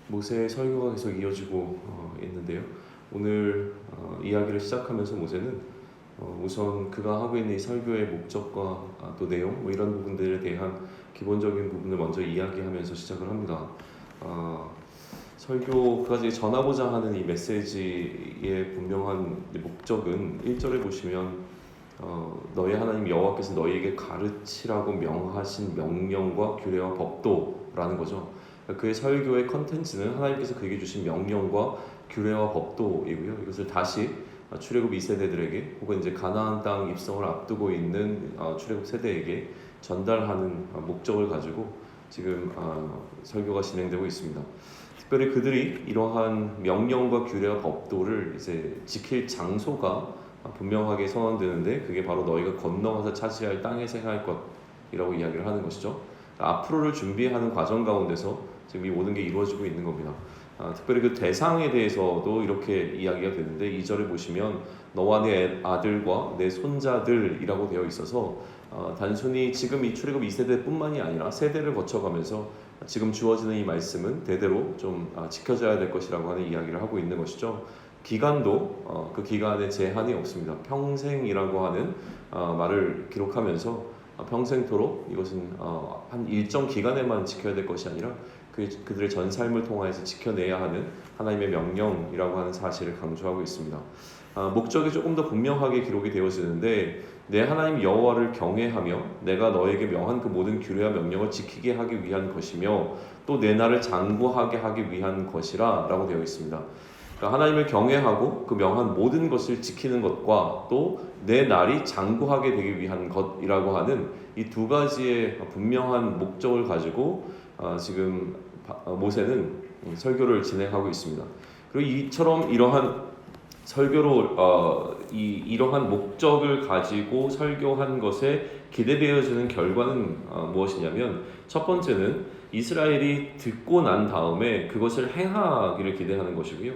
모세의 설교가 계속 이어지고 있는데요. 오늘 이야기를 시작하면서 모세는 우선 그가 하고 있는 이 설교의 목적과 또 내용 이런 부분들에 대한 기본적인 부분을 먼저 이야기하면서 시작을 합니다. 설교 그가 전하고자 하는 이 메시지의 분명한 목적은 1절에 보시면 너희 하나님 여호와께서 너희에게 가르치라고 명하신 명령과 규례와 법도라는 거죠. 그의 설교의 컨텐츠는 하나님께서 그에게 주신 명령과 규례와 법도이고요. 이것을 다시 출애굽 2세대들에게 혹은 이제 가나안 땅 입성을 앞두고 있는 출애굽 세대에게 전달하는 목적을 가지고 지금 설교가 진행되고 있습니다. 특별히 그들이 이러한 명령과 규례와 법도를 이제 지킬 장소가 분명하게 선언되는데 그게 바로 너희가 건너가서 차지할 땅에서 행할 것이라고 이야기를 하는 것이죠. 앞으로를 준비하는 과정 가운데서 지금 이 모든 게 이루어지고 있는 겁니다. 특별히 그 대상에 대해서도 이렇게 이야기가 되는데 2절에 보시면 너와 내 아들과 내 손자들이라고 되어 있어서 단순히 지금 이 출애굽 2세대뿐만이 아니라 세대를 거쳐가면서 지금 주어지는 이 말씀은 대대로 좀 지켜져야 될 것이라고 하는 이야기를 하고 있는 것이죠. 기간도 그 기간에 제한이 없습니다. 평생이라고 하는 말을 기록하면서 평생토록 이것은 한 일정 기간에만 지켜야 될 것이 아니라 그들의 전 삶을 통해서 지켜내야 하는 하나님의 명령이라고 하는 사실을 강조하고 있습니다. 목적이 조금 더 분명하게 기록이 되어지는데 내 하나님 여호와를 경외하며 내가 너에게 명한 그 모든 규례와 명령을 지키게 하기 위한 것이며 또 내 날을 장구하게 하기 위한 것이라 라고 되어 있습니다. 그러니까 하나님을 경외하고 그 명한 모든 것을 지키는 것과 또 내 날이 장구하게 되기 위한 것이라고 하는 이 두 가지의 분명한 목적을 가지고 지금 모세는 설교를 진행하고 있습니다. 그리고 이처럼 이러한 설교로 이러한 목적을 가지고 설교한 것에 기대되어지는 결과는 무엇이냐면 첫 번째는 이스라엘이 듣고 난 다음에 그것을 행하기를 기대하는 것이고요.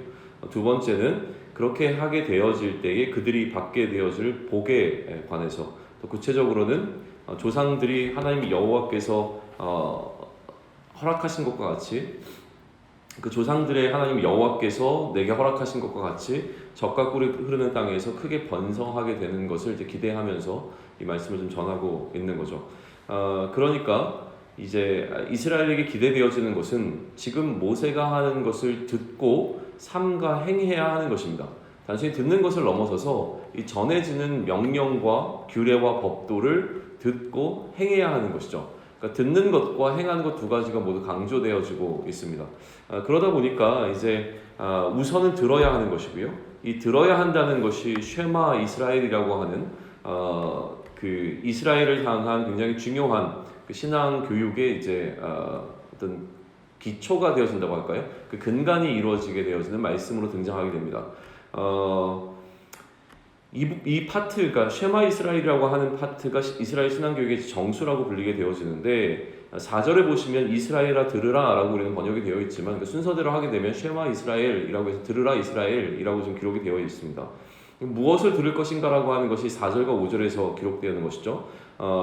두 번째는 그렇게 하게 되어질 때에 그들이 받게 되어질 복에 관해서 또 구체적으로는 조상들이 하나님 여호와께서 허락하신 것과 같이 그 조상들의 하나님 여호와께서 내게 허락하신 것과 같이 젖과 꿀이 흐르는 땅에서 크게 번성하게 되는 것을 이제 기대하면서 이 말씀을 좀 전하고 있는 거죠. 그러니까 이제 이스라엘에게 기대되어지는 것은 지금 모세가 하는 것을 듣고 삼가 행해야 하는 것입니다. 단순히 듣는 것을 넘어서서 이 전해지는 명령과 규례와 법도를 듣고 행해야 하는 것이죠. 그러니까 듣는 것과 행하는 것 두 가지가 모두 강조되어지고 있습니다. 그러다 보니까 이제 우선은 들어야 하는 것이고요. 이 들어야 한다는 것이 쉐마 이스라엘이라고 하는 그 이스라엘을 향한 굉장히 중요한 그 신앙 교육의 이제 어떤 기초가 되어진다고 할까요? 그 근간이 이루어지게 되어지는 말씀으로 등장하게 됩니다. 이 파트, 그러니까 쉐마 이스라엘이라고 하는 파트가 이스라엘 신앙교육의 정수라고 불리게 되어지는데 4절에 보시면 이스라엘아 들으라 라고 우리는 번역이 되어 있지만 그 순서대로 하게 되면 쉐마 이스라엘이라고 해서 들으라 이스라엘이라고 좀 기록이 되어 있습니다. 무엇을 들을 것인가 라고 하는 것이 4절과 5절에서 기록되는 것이죠.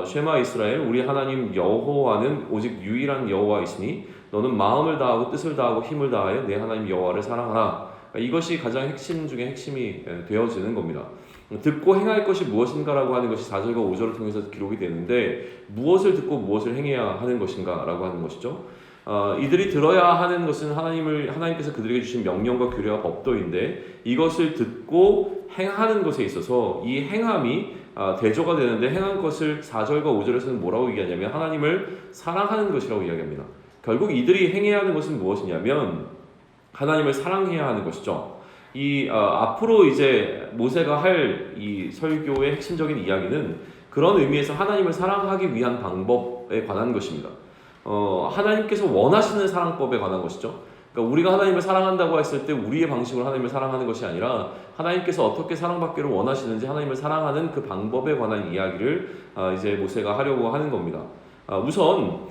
쉐마 이스라엘 우리 하나님 여호와는 오직 유일한 여호와이시니 너는 마음을 다하고 뜻을 다하고 힘을 다하여 내 하나님 여호와를 사랑하라. 이것이 가장 핵심 중에 핵심이 되어지는 겁니다. 듣고 행할 것이 무엇인가라고 하는 것이 4절과 5절을 통해서 기록이 되는데 무엇을 듣고 무엇을 행해야 하는 것인가라고 하는 것이죠. 이들이 들어야 하는 것은 하나님께서 그들에게 주신 명령과 규례와 법도인데 이것을 듣고 행하는 것에 있어서 이 행함이 대조가 되는데 행한 것을 4절과 5절에서는 뭐라고 얘기하냐면 하나님을 사랑하는 것이라고 이야기합니다. 결국 이들이 행해야 하는 것은 무엇이냐면 하나님을 사랑해야 하는 것이죠. 앞으로 이제 모세가 할 이 설교의 핵심적인 이야기는 그런 의미에서 하나님을 사랑하기 위한 방법에 관한 것입니다. 하나님께서 원하시는 사랑법에 관한 것이죠. 그러니까 우리가 하나님을 사랑한다고 했을 때 우리의 방식으로 하나님을 사랑하는 것이 아니라 하나님께서 어떻게 사랑받기를 원하시는지 하나님을 사랑하는 그 방법에 관한 이야기를 이제 모세가 하려고 하는 겁니다. 우선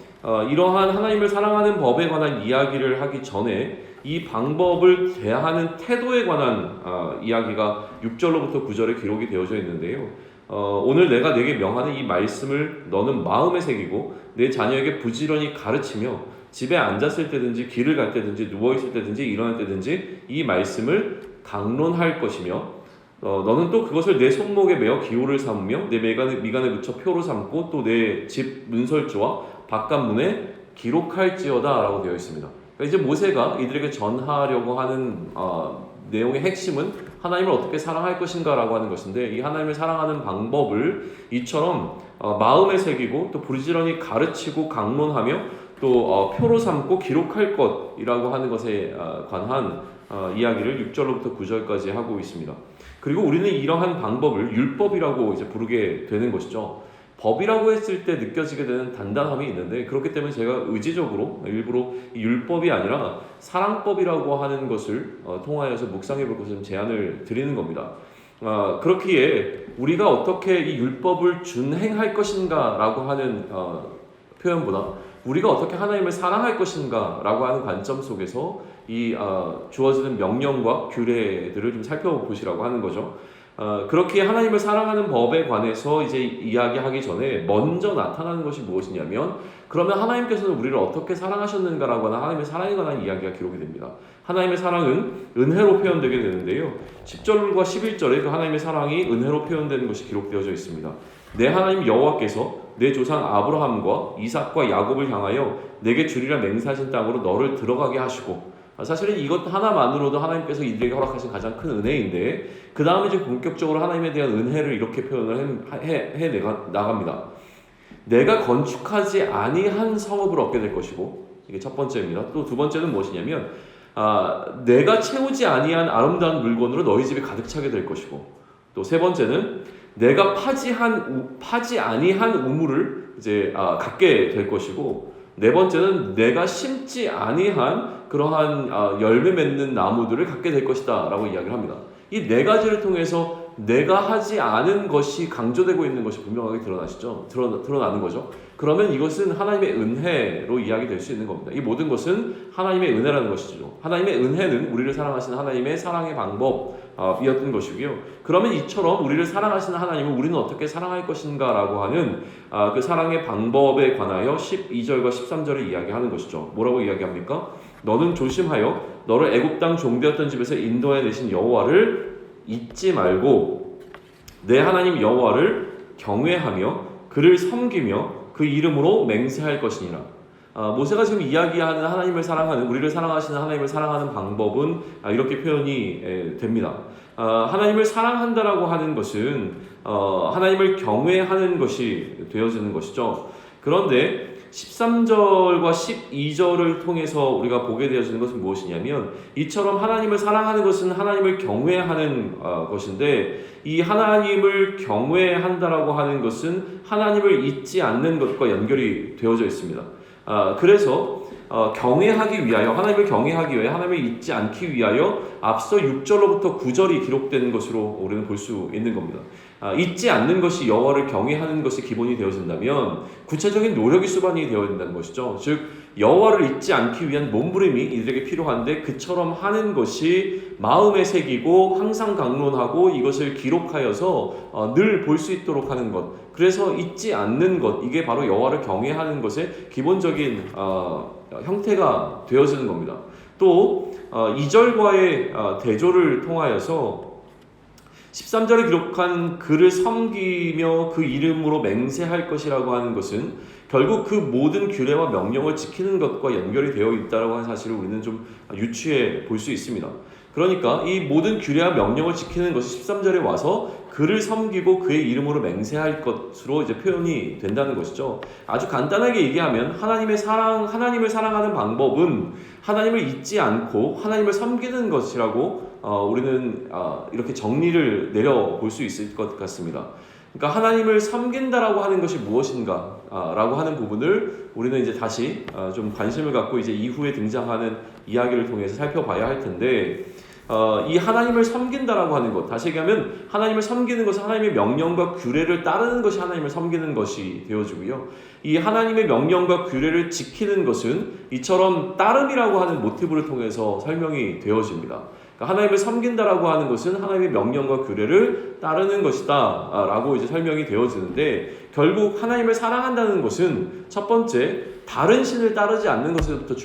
이러한 하나님을 사랑하는 법에 관한 이야기를 하기 전에 이 방법을 대하는 태도에 관한 이야기가 6절로부터 9절에 기록이 되어져 있는데요. 오늘 내가 내게 명하는 이 말씀을 너는 마음에 새기고 내 자녀에게 부지런히 가르치며 집에 앉았을 때든지 길을 갈 때든지 누워있을 때든지 일어날 때든지 이 말씀을 강론할 것이며 너는 또 그것을 내 손목에 메어 기호를 삼으며 내 미간에 붙여 표로 삼고 또 내 집 문설주와 바깥문에 기록할지어다 라고 되어 있습니다. 그러니까 이제 모세가 이들에게 전하려고 하는 내용의 핵심은 하나님을 어떻게 사랑할 것인가 라고 하는 것인데, 이 하나님을 사랑하는 방법을 이처럼 마음에 새기고 또 부지런히 가르치고 강론하며 또 표로 삼고 기록할 것이라고 하는 것에 관한 이야기를 6절로부터 9절까지 하고 있습니다. 그리고 우리는 이러한 방법을 율법이라고 이제 부르게 되는 것이죠. 법이라고 했을 때 느껴지게 되는 단단함이 있는데, 그렇기 때문에 제가 의지적으로 일부러 율법이 아니라 사랑법이라고 하는 것을 통하여서 묵상해 볼 것을 좀 제안을 드리는 겁니다. 그렇기에 우리가 어떻게 이 율법을 준행할 것인가 라고 하는 표현보다 우리가 어떻게 하나님을 사랑할 것인가 라고 하는 관점 속에서 이 주어지는 명령과 규례들을 좀 살펴보시라고 하는 거죠. 그렇게 하나님을 사랑하는 법에 관해서 이제 이야기하기 전에 먼저 나타나는 것이 무엇이냐면, 그러면 하나님께서는 우리를 어떻게 사랑하셨는가라고 하는 하나님의 사랑에 관한 이야기가 기록이 됩니다. 하나님의 사랑은 은혜로 표현되게 되는데요, 10절과 11절에 그 하나님의 사랑이 은혜로 표현되는 것이 기록되어져 있습니다. 내 하나님 여호와께서 내 조상 아브라함과 이삭과 야곱을 향하여 내게 주리라 맹세하신 땅으로 너를 들어가게 하시고, 사실은 이것 하나만으로도 하나님께서 이들에게 허락하신 가장 큰 은혜인데, 그 다음에 이제 본격적으로 하나님에 대한 은혜를 이렇게 표현을 해 나갑니다. 내가 건축하지 아니한 성읍을 얻게 될 것이고, 이게 첫 번째입니다. 또 두 번째는 무엇이냐면 내가 채우지 아니한 아름다운 물건으로 너희 집에 가득 차게 될 것이고, 또 세 번째는 내가 파지 아니한 우물을 이제 갖게 될 것이고, 네 번째는 내가 심지 아니한 그러한 열매 맺는 나무들을 갖게 될 것이다 라고 이야기를 합니다. 이 네 가지를 통해서 내가 하지 않은 것이 강조되고 있는 것이 분명하게 드러나는 거죠. 그러면 이것은 하나님의 은혜로 이야기될 수 있는 겁니다. 이 모든 것은 하나님의 은혜라는 것이죠. 하나님의 은혜는 우리를 사랑하시는 하나님의 사랑의 방법이었던 것이고요. 그러면 이처럼 우리를 사랑하시는 하나님을 우리는 어떻게 사랑할 것인가 라고 하는 그 사랑의 방법에 관하여 12절과 13절을 이야기하는 것이죠. 뭐라고 이야기합니까? 너는 조심하여 너를 애굽 땅 종되었던 집에서 인도해 내신 여호와를 잊지 말고 내 하나님 여호와를 경외하며 그를 섬기며 그 이름으로 맹세할 것이니라. 모세가 지금 이야기하는 하나님을 사랑하는, 우리를 사랑하시는 하나님을 사랑하는 방법은 이렇게 표현이 됩니다. 하나님을 사랑한다라고 하는 것은 하나님을 경외하는 것이 되어지는 것이죠. 그런데 13절과 12절을 통해서 우리가 보게 되어지는 것은 무엇이냐면, 이처럼 하나님을 사랑하는 것은 하나님을 경외하는 것인데, 이 하나님을 경외한다라고 하는 것은 하나님을 잊지 않는 것과 연결이 되어져 있습니다. 그래서 경외하기 위하여, 하나님을 경외하기 위하여, 하나님을 잊지 않기 위하여 앞서 6절로부터 9절이 기록되는 것으로 우리는 볼 수 있는 겁니다. 잊지 않는 것이 여호와를 경외하는 것이 기본이 되어진다면 구체적인 노력이 수반이 되어야 된다는 것이죠. 즉 여호와를 잊지 않기 위한 몸부림이 이들에게 필요한데, 그처럼 하는 것이 마음에 새기고 항상 강론하고 이것을 기록하여서 늘 볼 수 있도록 하는 것, 그래서 잊지 않는 것, 이게 바로 여호와를 경외하는 것의 기본적인 형태가 되어지는 겁니다. 또 2절과의 대조를 통하여서 13절에 기록한 그를 섬기며 그 이름으로 맹세할 것이라고 하는 것은 결국 그 모든 규례와 명령을 지키는 것과 연결이 되어 있다고 하는 사실을 우리는 좀 유추해 볼 수 있습니다. 그러니까 이 모든 규례와 명령을 지키는 것이 13절에 와서 그를 섬기고 그의 이름으로 맹세할 것으로 이제 표현이 된다는 것이죠. 아주 간단하게 얘기하면 하나님을 사랑하는 방법은 하나님을 잊지 않고 하나님을 섬기는 것이라고 우리는 이렇게 정리를 내려볼 수 있을 것 같습니다. 그러니까 하나님을 섬긴다라고 하는 것이 무엇인가 라고 하는 부분을 우리는 이제 다시 좀 관심을 갖고 이제 이후에 등장하는 이야기를 통해서 살펴봐야 할 텐데, 이 하나님을 섬긴다라고 하는 것, 다시 얘기하면 하나님을 섬기는 것은 하나님의 명령과 규례를 따르는 것이 하나님을 섬기는 것이 되어지고요. 이 하나님의 명령과 규례를 지키는 것은 이처럼 따름이라고 하는 모티브를 통해서 설명이 되어집니다. 그러니까 하나님을 섬긴다라고 하는 것은 하나님의 명령과 규례를 따르는 것이다 라고 이제 설명이 되어지는데, 결국 하나님을 사랑한다는 것은 첫 번째 다른 신을 따르지 않는 것에서부터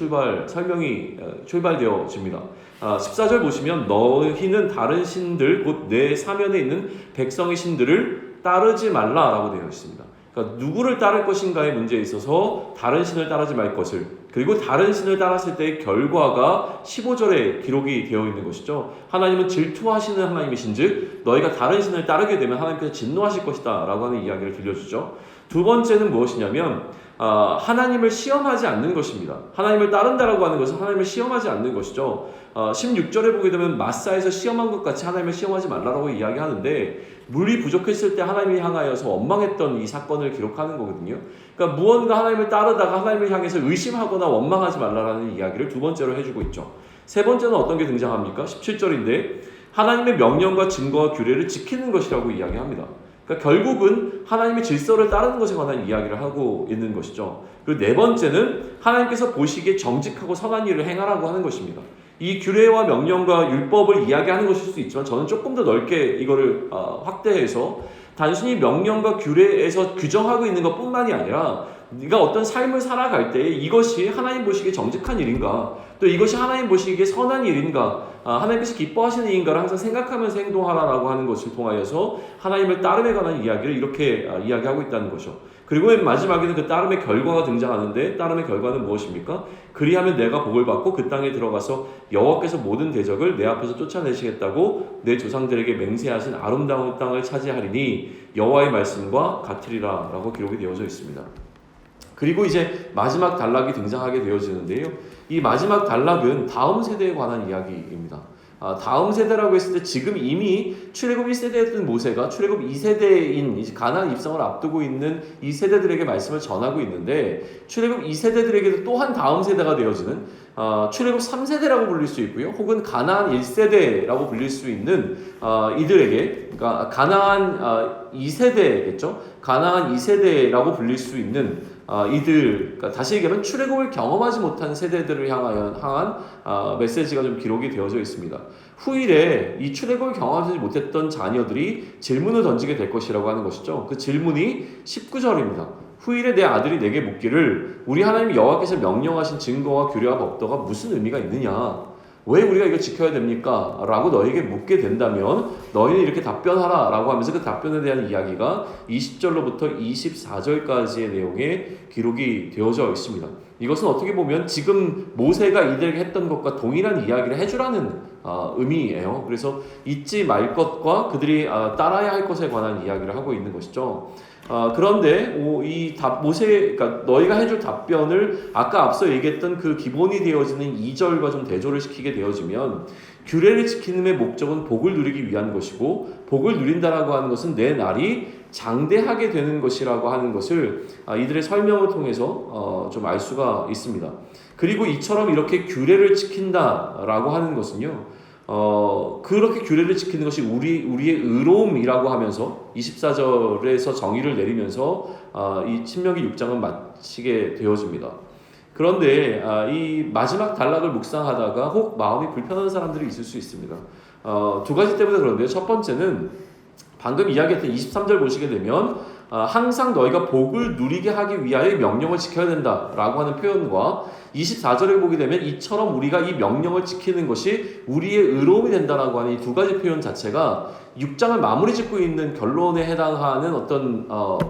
설명이 출발되어집니다. 14절 보시면 너희는 다른 신들 곧 내 사면에 있는 백성의 신들을 따르지 말라라고 되어 있습니다. 그러니까 누구를 따를 것인가의 문제에 있어서 다른 신을 따르지 말 것을, 그리고 다른 신을 따랐을 때의 결과가 15절에 기록이 되어 있는 것이죠. 하나님은 질투하시는 하나님이신즉 너희가 다른 신을 따르게 되면 하나님께서 진노하실 것이다 라고 하는 이야기를 들려주죠. 두 번째는 무엇이냐면 하나님을 시험하지 않는 것입니다. 하나님을 따른다라고 하는 것은 하나님을 시험하지 않는 것이죠. 16절에 보게 되면 마사에서 시험한 것 같이 하나님을 시험하지 말라고 이야기하는데, 물이 부족했을 때 하나님을 향하여서 원망했던 이 사건을 기록하는 거거든요. 그러니까 무언가 하나님을 따르다가 하나님을 향해서 의심하거나 원망하지 말라라는 이야기를 두 번째로 해주고 있죠. 세 번째는 어떤 게 등장합니까? 17절인데 하나님의 명령과 증거와 규례를 지키는 것이라고 이야기합니다. 그러니까 결국은 하나님의 질서를 따르는 것에 관한 이야기를 하고 있는 것이죠. 그리고 네 번째는 하나님께서 보시기에 정직하고 선한 일을 행하라고 하는 것입니다. 이 규례와 명령과 율법을 이야기하는 것일 수 있지만 저는 조금 더 넓게 이거를 확대해서 단순히 명령과 규례에서 규정하고 있는 것뿐만이 아니라 네가 어떤 삶을 살아갈 때 이것이 하나님 보시기에 정직한 일인가, 또 이것이 하나님 보시기에 선한 일인가, 하나님께서 기뻐하시는 일인가를 항상 생각하면서 행동하라라고 하는 것을 통하여서 하나님을 따름에 관한 이야기를 이렇게 이야기하고 있다는 것이죠. 그리고 맨 마지막에는 그 따름의 결과가 등장하는데, 따름의 결과는 무엇입니까? 그리하면 내가 복을 받고 그 땅에 들어가서 여호와께서 모든 대적을 내 앞에서 쫓아내시겠다고 내 조상들에게 맹세하신 아름다운 땅을 차지하리니 여호와의 말씀과 같으리라 라고 기록이 되어져 있습니다. 그리고 이제 마지막 단락이 등장하게 되어지는데요. 이 마지막 단락은 다음 세대에 관한 이야기입니다. 다음 세대라고 했을 때 지금 이미 출애굽 1세대였던 모세가 출애굽 2세대인 이제 가나안 입성을 앞두고 있는 이 세대들에게 말씀을 전하고 있는데, 출애굽 2세대들에게도 또한 다음 세대가 되어지는 출애굽 3세대라고 불릴 수 있고요. 혹은 가나안 1세대라고 불릴 수 있는 이들에게, 그러니까 가나안 2세대겠죠. 가나안 2세대라고 불릴 수 있는 이들, 그러니까 다시 얘기하면 출애굽을 경험하지 못한 세대들을 향한 메시지가 좀 기록이 되어져 있습니다. 후일에 이 출애굽을 경험하지 못했던 자녀들이 질문을 던지게 될 것이라고 하는 것이죠. 그 질문이 19절입니다. 후일에 내 아들이 내게 묻기를 우리 하나님 여호와께서 명령하신 증거와 규례와 법도가 무슨 의미가 있느냐, 왜 우리가 이거 지켜야 됩니까? 라고 너에게 묻게 된다면 너희는 이렇게 답변하라 라고 하면서 그 답변에 대한 이야기가 20절로부터 24절까지의 내용에 기록이 되어져 있습니다. 이것은 어떻게 보면 지금 모세가 이들에게 했던 것과 동일한 이야기를 해주라는 의미예요. 그래서 잊지 말 것과 그들이 따라야 할 것에 관한 이야기를 하고 있는 것이죠. 그런데 그러니까 너희가 해줄 답변을 아까 앞서 얘기했던 그 기본이 되어지는 2절과 좀 대조를 시키게 되어지면, 규례를 지키는 데 목적은 복을 누리기 위한 것이고, 복을 누린다라고 하는 것은 내 날이 장대하게 되는 것이라고 하는 것을 이들의 설명을 통해서 좀 알 수가 있습니다. 그리고 이처럼 이렇게 규례를 지킨다라고 하는 것은요, 그렇게 규례를 지키는 것이 우리의 의로움이라고 하면서 24절에서 정의를 내리면서 이 신명기 6장은 마치게 되어집니다. 그런데 이 마지막 단락을 묵상하다가 혹 마음이 불편한 사람들이 있을 수 있습니다. 두 가지 때문에 그런데요. 첫 번째는 방금 이야기했던 23절 보시게 되면 항상 너희가 복을 누리게 하기 위하여 명령을 지켜야 된다라고 하는 표현과 24절을 보게 되면 이처럼 우리가 이 명령을 지키는 것이 우리의 의로움이 된다라고 하는 이 두 가지 표현 자체가 6장을 마무리 짓고 있는 결론에 해당하는 어떤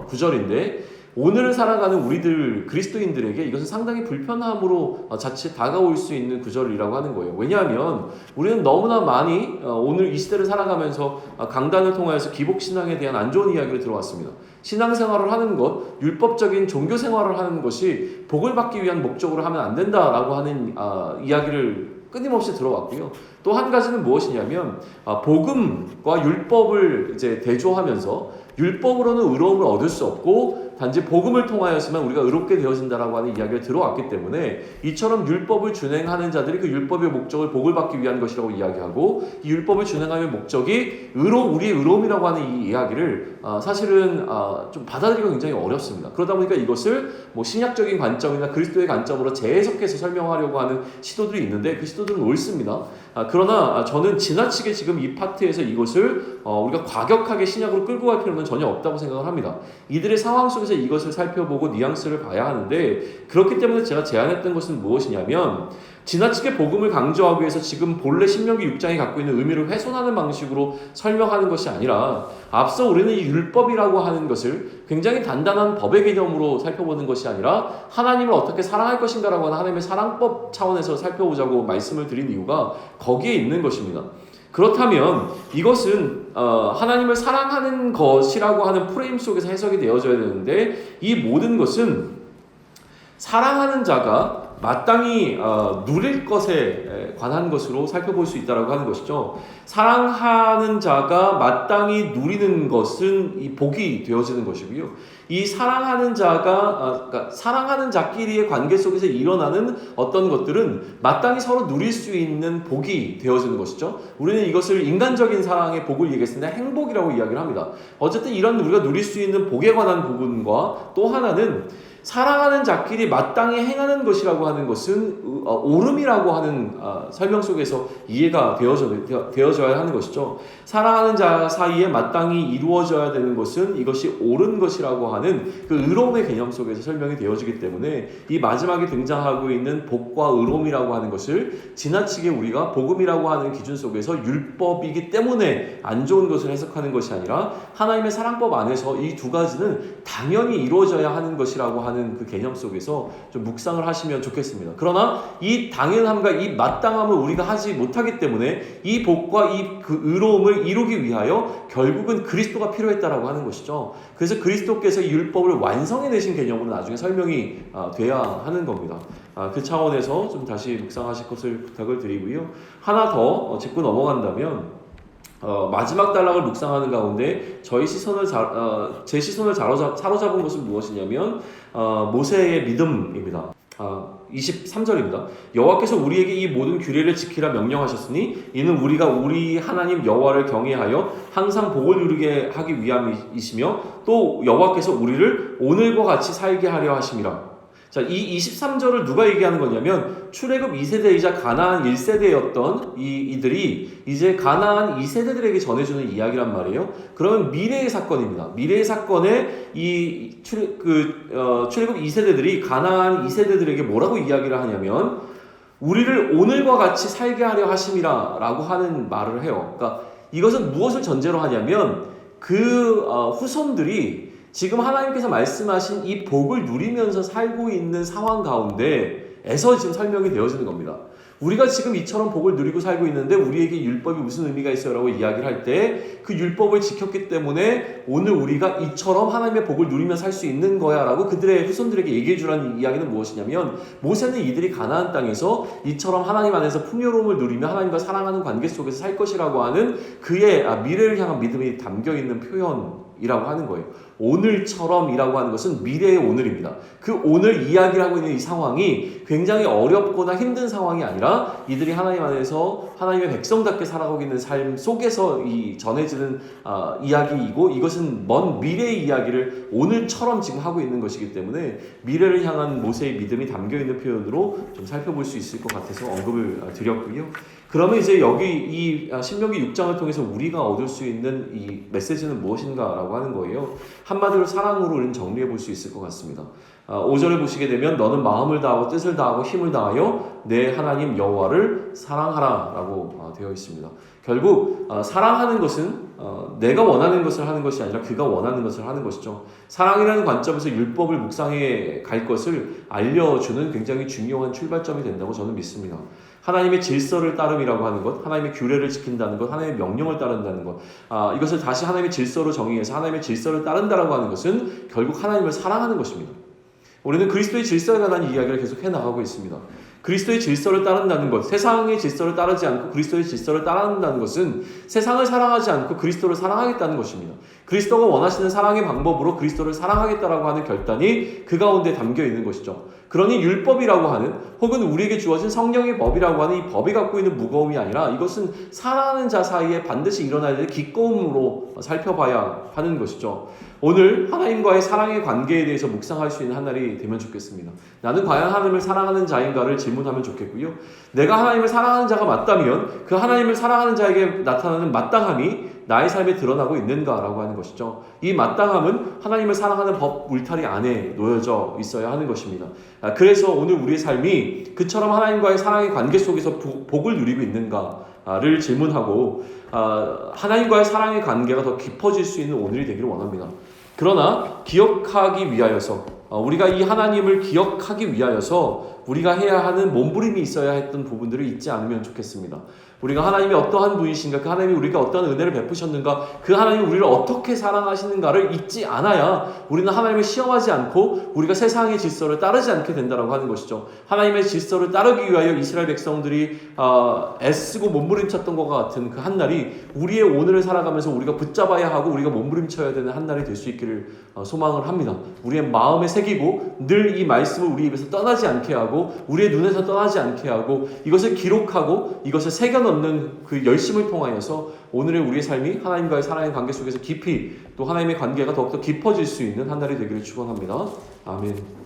구절인데, 오늘을 살아가는 우리들 그리스도인들에게 이것은 상당히 불편함으로 자칫 다가올 수 있는 구절이라고 하는 거예요. 왜냐하면 우리는 너무나 많이 오늘 이 시대를 살아가면서 강단을 통하여서 기복신앙에 대한 안 좋은 이야기를 들어왔습니다. 신앙생활을 하는 것, 율법적인 종교생활을 하는 것이 복을 받기 위한 목적으로 하면 안 된다라고 하는 이야기를 끊임없이 들어왔고요. 또 한 가지는 무엇이냐면 복음과 율법을 이제 대조하면서 율법으로는 의로움을 얻을 수 없고 단지 복음을 통하여서만 우리가 의롭게 되어진다라고 하는 이야기가 들어왔기 때문에 이처럼 율법을 준행하는 자들이 그 율법의 목적을 복을 받기 위한 것이라고 이야기하고 이 율법을 준행하는 목적이 우리의 의로움이라고 하는 이 이야기를 사실은 좀 받아들이기가 굉장히 어렵습니다. 그러다 보니까 이것을 뭐 신약적인 관점이나 그리스도의 관점으로 재해석해서 설명하려고 하는 시도들이 있는데 그 시도들은 옳습니다. 그러나 저는 지나치게 지금 이 파트에서 이것을 우리가 과격하게 신약으로 끌고 갈 필요는 전혀 없다고 생각을 합니다. 이들의 상황 속에서 이것을 살펴보고 뉘앙스를 봐야 하는데 그렇기 때문에 제가 제안했던 것은 무엇이냐면 지나치게 복음을 강조하기 위해서 지금 본래 신명기 6장이 갖고 있는 의미를 훼손하는 방식으로 설명하는 것이 아니라 앞서 우리는 이 율법이라고 하는 것을 굉장히 단단한 법의 개념으로 살펴보는 것이 아니라 하나님을 어떻게 사랑할 것인가라고 하는 하나님의 사랑법 차원에서 살펴보자고 말씀을 드린 이유가 거기에 있는 것입니다. 그렇다면 이것은 하나님을 사랑하는 것이라고 하는 프레임 속에서 해석이 되어져야 되는데 이 모든 것은 사랑하는 자가 마땅히 누릴 것에 관한 것으로 살펴볼 수 있다라고 하는 것이죠. 사랑하는 자가 마땅히 누리는 것은 이 복이 되어지는 것이고요. 이 사랑하는 자가 그러니까 사랑하는 자끼리의 관계 속에서 일어나는 어떤 것들은 마땅히 서로 누릴 수 있는 복이 되어지는 것이죠. 우리는 이것을 인간적인 사랑의 복을 얘기했을 때 행복이라고 이야기를 합니다. 어쨌든 이런 우리가 누릴 수 있는 복에 관한 부분과 또 하나는 사랑하는 자끼리 마땅히 행하는 것이라고 하는 것은 옳음이라고 하는 설명 속에서 이해가 되어져야 하는 것이죠. 사랑하는 자 사이에 마땅히 이루어져야 되는 것은 이것이 옳은 것이라고 하는 그 의로움의 개념 속에서 설명이 되어지기 때문에 이 마지막에 등장하고 있는 복과 의로움이라고 하는 것을 지나치게 우리가 복음이라고 하는 기준 속에서 율법이기 때문에 안 좋은 것을 해석하는 것이 아니라 하나님의 사랑법 안에서 이 두 가지는 당연히 이루어져야 하는 것이라고 하는 그 개념 속에서 좀 묵상을 하시면 좋겠습니다. 그러나 이 당연함과 이 마땅함을 우리가 하지 못하기 때문에 이 복과 이 그 의로움을 이루기 위하여 결국은 그리스도가 필요했다라고 하는 것이죠. 그래서 그리스도께서 이 율법을 완성해내신 개념으로 나중에 설명이 돼야 하는 겁니다. 그 차원에서 좀 다시 묵상하실 것을 부탁을 드리고요. 하나 더 짚고 넘어간다면 마지막 단락을 묵상하는 가운데 제 시선을 사로잡은 것은 무엇이냐면 모세의 믿음입니다. 23절입니다. 여호와께서 우리에게 이 모든 규례를 지키라 명령하셨으니 이는 우리가 우리 하나님 여호와를 경외하여 항상 복을 누리게 하기 위함이시며 또 여호와께서 우리를 오늘과 같이 살게 하려 하심이라. 자, 이 23절을 누가 얘기하는 거냐면 출애굽 2세대이자 가나안 1세대였던 이들이 이제 가나안 2세대들에게 전해주는 이야기란 말이에요. 그러면 미래의 사건입니다. 미래의 사건에 이 출애굽 2세대들이 가나안 2세대들에게 뭐라고 이야기를 하냐면 우리를 오늘과 같이 살게 하려 하심이라 라고 하는 말을 해요. 그러니까 이것은 무엇을 전제로 하냐면 그 후손들이 지금 하나님께서 말씀하신 이 복을 누리면서 살고 있는 상황 가운데에서 지금 설명이 되어지는 겁니다. 우리가 지금 이처럼 복을 누리고 살고 있는데 우리에게 율법이 무슨 의미가 있어요? 라고 이야기를 할 때 그 율법을 지켰기 때문에 오늘 우리가 이처럼 하나님의 복을 누리며 살 수 있는 거야 라고 그들의 후손들에게 얘기해 주라는 이야기는 무엇이냐면 모세는 이들이 가나안 땅에서 이처럼 하나님 안에서 풍요로움을 누리며 하나님과 사랑하는 관계 속에서 살 것이라고 하는 그의 미래를 향한 믿음이 담겨있는 표현이라고 하는 거예요. 오늘처럼이라고 하는 것은 미래의 오늘입니다. 그 오늘 이야기를 하고 있는 이 상황이 굉장히 어렵거나 힘든 상황이 아니라 이들이 하나님 안에서 하나님의 백성답게 살아가고 있는 삶 속에서 이 전해지는 이야기이고 이것은 먼 미래의 이야기를 오늘처럼 지금 하고 있는 것이기 때문에 미래를 향한 모세의 믿음이 담겨있는 표현으로 좀 살펴볼 수 있을 것 같아서 언급을 드렸고요. 그러면 이제 여기 이 신명기 6장을 통해서 우리가 얻을 수 있는 이 메시지는 무엇인가라고 하는 거예요. 한마디로 사랑으로 우리는 정리해 볼 수 있을 것 같습니다. 5절을 보시게 되면 너는 마음을 다하고 뜻을 다하고 힘을 다하여 내 하나님 여호와를 사랑하라 라고 되어 있습니다. 결국 사랑하는 것은 내가 원하는 것을 하는 것이 아니라 그가 원하는 것을 하는 것이죠. 사랑이라는 관점에서 율법을 묵상해 갈 것을 알려주는 굉장히 중요한 출발점이 된다고 저는 믿습니다. 하나님의 질서를 따름이라고 하는 것, 하나님의 규례를 지킨다는 것, 하나님의 명령을 따른다는 것, 이것을 다시 하나님의 질서로 정의해서 하나님의 질서를 따른다라고 하는 것은 결국 하나님을 사랑하는 것입니다. 우리는 그리스도의 질서에 관한 이야기를 계속 해나가고 있습니다. 그리스도의 질서를 따른다는 것, 세상의 질서를 따르지 않고 그리스도의 질서를 따른다는 것은 세상을 사랑하지 않고 그리스도를 사랑하겠다는 것입니다. 그리스도가 원하시는 사랑의 방법으로 그리스도를 사랑하겠다라고 하는 결단이 그 가운데 담겨 있는 것이죠. 그러니 율법이라고 하는 혹은 우리에게 주어진 성령의 법이라고 하는 이 법이 갖고 있는 무거움이 아니라 이것은 사랑하는 자 사이에 반드시 일어나야 될 기꺼움으로 살펴봐야 하는 것이죠. 오늘 하나님과의 사랑의 관계에 대해서 묵상할 수 있는 한 날이 되면 좋겠습니다. 나는 과연 하나님을 사랑하는 자인가를 질문하면 좋겠고요. 내가 하나님을 사랑하는 자가 맞다면 그 하나님을 사랑하는 자에게 나타나는 마땅함이 나의 삶에 드러나고 있는가라고 하는 것이죠. 이 마땅함은 하나님을 사랑하는 법 울타리 안에 놓여져 있어야 하는 것입니다. 그래서 오늘 우리의 삶이 그처럼 하나님과의 사랑의 관계 속에서 복을 누리고 있는가를 질문하고 하나님과의 사랑의 관계가 더 깊어질 수 있는 오늘이 되기를 원합니다. 그러나 기억하기 위하여서 우리가 이 하나님을 기억하기 위하여서 우리가 해야 하는 몸부림이 있어야 했던 부분들을 잊지 않으면 좋겠습니다. 우리가 하나님이 어떠한 분이신가, 그 하나님이 우리가 어떠한 은혜를 베푸셨는가, 그 하나님이 우리를 어떻게 사랑하시는가를 잊지 않아야 우리는 하나님을 시험하지 않고 우리가 세상의 질서를 따르지 않게 된다고 하는 것이죠. 하나님의 질서를 따르기 위하여 이스라엘 백성들이 애쓰고 몸부림쳤던 것과 같은 그 한 날이 우리의 오늘을 살아가면서 우리가 붙잡아야 하고 우리가 몸부림쳐야 되는 한 날이 될 수 있기를 소망을 합니다. 우리의 마음에 새기고 늘 이 말씀을 우리 입에서 떠나지 않게 하고 우리의 눈에서 떠나지 않게 하고 이것을 기록하고 이것을 새겨넣는 그 열심을 통하여서 오늘의 우리의 삶이 하나님과의 사랑의 관계 속에서 깊이 또 하나님의 관계가 더욱더 깊어질 수 있는 한 날이 되기를 축원합니다. 아멘.